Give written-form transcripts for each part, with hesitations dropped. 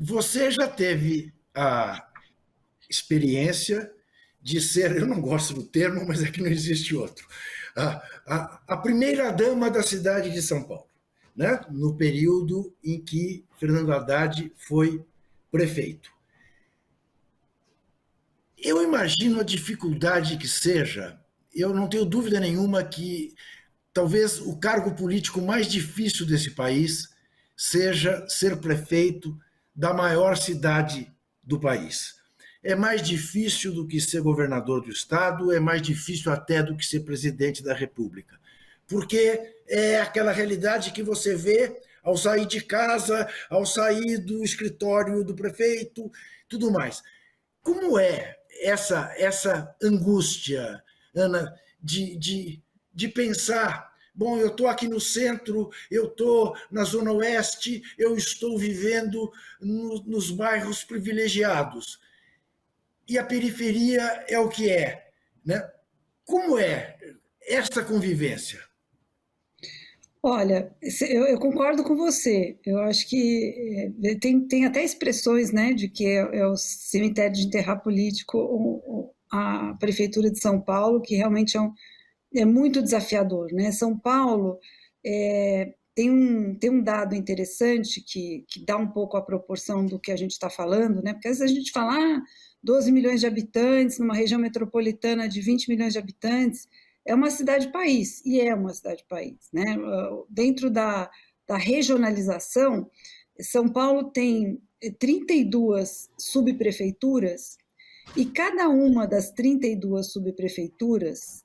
Você já teve a experiência de ser, eu não gosto do termo, mas é que não existe outro, a primeira-dama da cidade de São Paulo, né? No período em que Fernando Haddad foi prefeito. Eu imagino a dificuldade que seja, eu não tenho dúvida nenhuma que talvez o cargo político mais difícil desse país seja ser prefeito da maior cidade do país. É mais difícil do que ser governador do estado, é mais difícil até do que ser presidente da República. Porque é aquela realidade que você vê ao sair de casa, ao sair do escritório do prefeito, tudo mais. Como é essa angústia, Ana, de pensar, bom, eu estou aqui no centro, eu estou na Zona Oeste, eu estou vivendo nos bairros privilegiados. E a periferia é o que é. Né? Como é essa convivência? Olha, eu concordo com você. Eu acho que tem até expressões, né, de que é o cemitério de enterrar político, a Prefeitura de São Paulo, que realmente é muito desafiador, né? São Paulo tem um dado interessante que dá um pouco a proporção do que a gente está falando, né? Porque às vezes a gente fala, 12 milhões de habitantes, numa região metropolitana de 20 milhões de habitantes, é uma cidade-país, e é uma cidade-país, né? Dentro da regionalização, São Paulo tem 32 subprefeituras, e cada uma das 32 subprefeituras,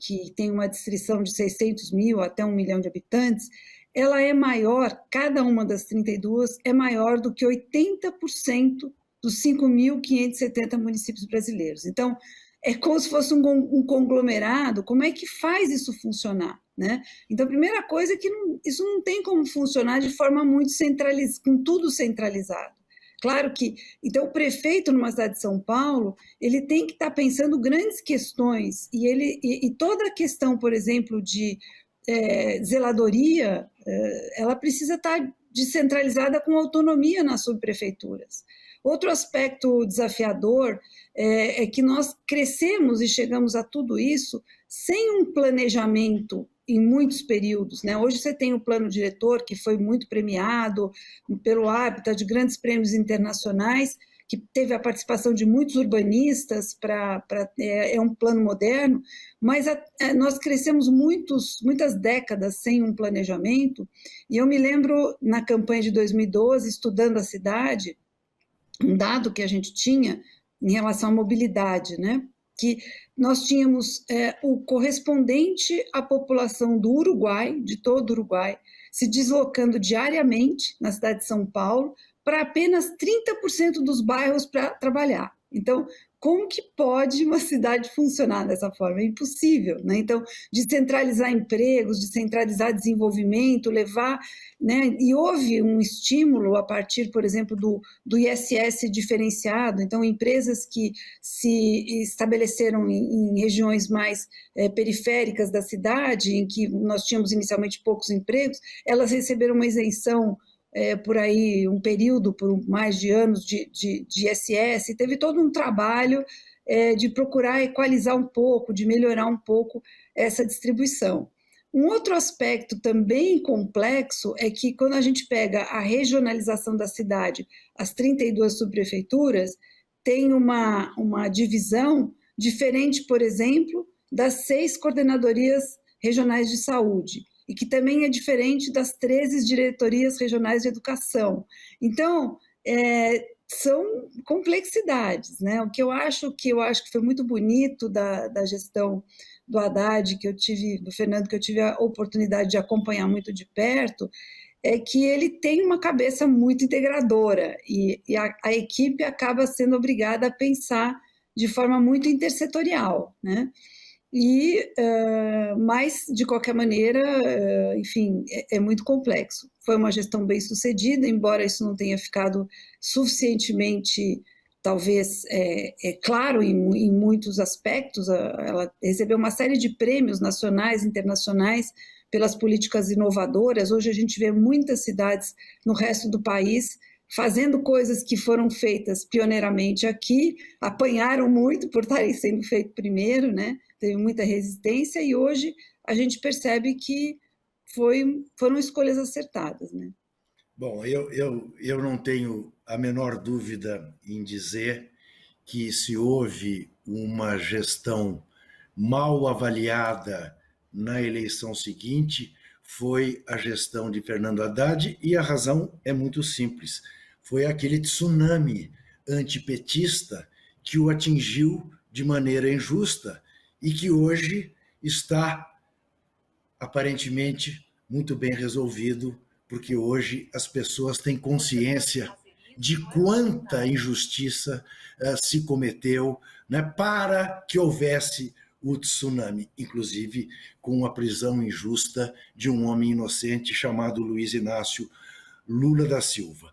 que tem uma distrição de 600 mil até 1 milhão de habitantes, ela é maior, cada uma das 32 é maior do que 80% dos 5.570 municípios brasileiros. Então, é como se fosse um conglomerado. Como é que faz isso funcionar? Né? Então, a primeira coisa é que isso não tem como funcionar de forma muito centralizada, com tudo centralizado. Claro que, então, o prefeito numa cidade de São Paulo, ele tem que estar pensando grandes questões, e toda a questão, por exemplo, de zeladoria, ela precisa estar descentralizada com autonomia nas subprefeituras. Outro aspecto desafiador é que nós crescemos e chegamos a tudo isso sem um planejamento em muitos períodos, né? Hoje você tem o plano diretor, que foi muito premiado pelo Habitat, de grandes prêmios internacionais, que teve a participação de muitos urbanistas, é um plano moderno, mas nós crescemos muitas décadas sem um planejamento, e eu me lembro, na campanha de 2012, estudando a cidade, um dado que a gente tinha em relação à mobilidade, né? Que nós tínhamos o correspondente à população do Uruguai, de todo o Uruguai, se deslocando diariamente na cidade de São Paulo para apenas 30% dos bairros para trabalhar. Então, como que pode uma cidade funcionar dessa forma? É impossível, né? Então, descentralizar empregos, descentralizar desenvolvimento, levar, né? E houve um estímulo a partir, por exemplo, do ISS diferenciado. Então, empresas que se estabeleceram em regiões mais periféricas da cidade, em que nós tínhamos inicialmente poucos empregos, elas receberam uma isenção por aí um período, por mais de anos de ISS, teve todo um trabalho de procurar equalizar um pouco, de melhorar um pouco essa distribuição. Um outro aspecto também complexo é que quando a gente pega a regionalização da cidade, as 32 subprefeituras, tem uma divisão diferente, por exemplo, das 6 coordenadorias regionais de saúde, e que também é diferente das 13 diretorias regionais de educação. Então, são complexidades, né? O que eu acho que foi muito bonito da gestão do Haddad, do Fernando, que eu tive a oportunidade de acompanhar muito de perto, é que ele tem uma cabeça muito integradora, e a equipe acaba sendo obrigada a pensar de forma muito intersetorial, né? Mas, de qualquer maneira, enfim, é muito complexo. Foi uma gestão bem sucedida, embora isso não tenha ficado suficientemente, talvez, claro em muitos aspectos. Ela recebeu uma série de prêmios nacionais e internacionais pelas políticas inovadoras. Hoje a gente vê muitas cidades no resto do país fazendo coisas que foram feitas pioneiramente aqui, apanharam muito por estarem sendo feitas primeiro, né? Teve muita resistência, e hoje a gente percebe que foram escolhas acertadas, né? Bom, eu não tenho a menor dúvida em dizer que se houve uma gestão mal avaliada na eleição seguinte, foi a gestão de Fernando Haddad, e a razão é muito simples. Foi aquele tsunami antipetista que o atingiu de maneira injusta e que hoje está aparentemente muito bem resolvido, porque hoje as pessoas têm consciência de quanta injustiça se cometeu, né, para que houvesse o tsunami, inclusive com a prisão injusta de um homem inocente chamado Luiz Inácio Lula da Silva.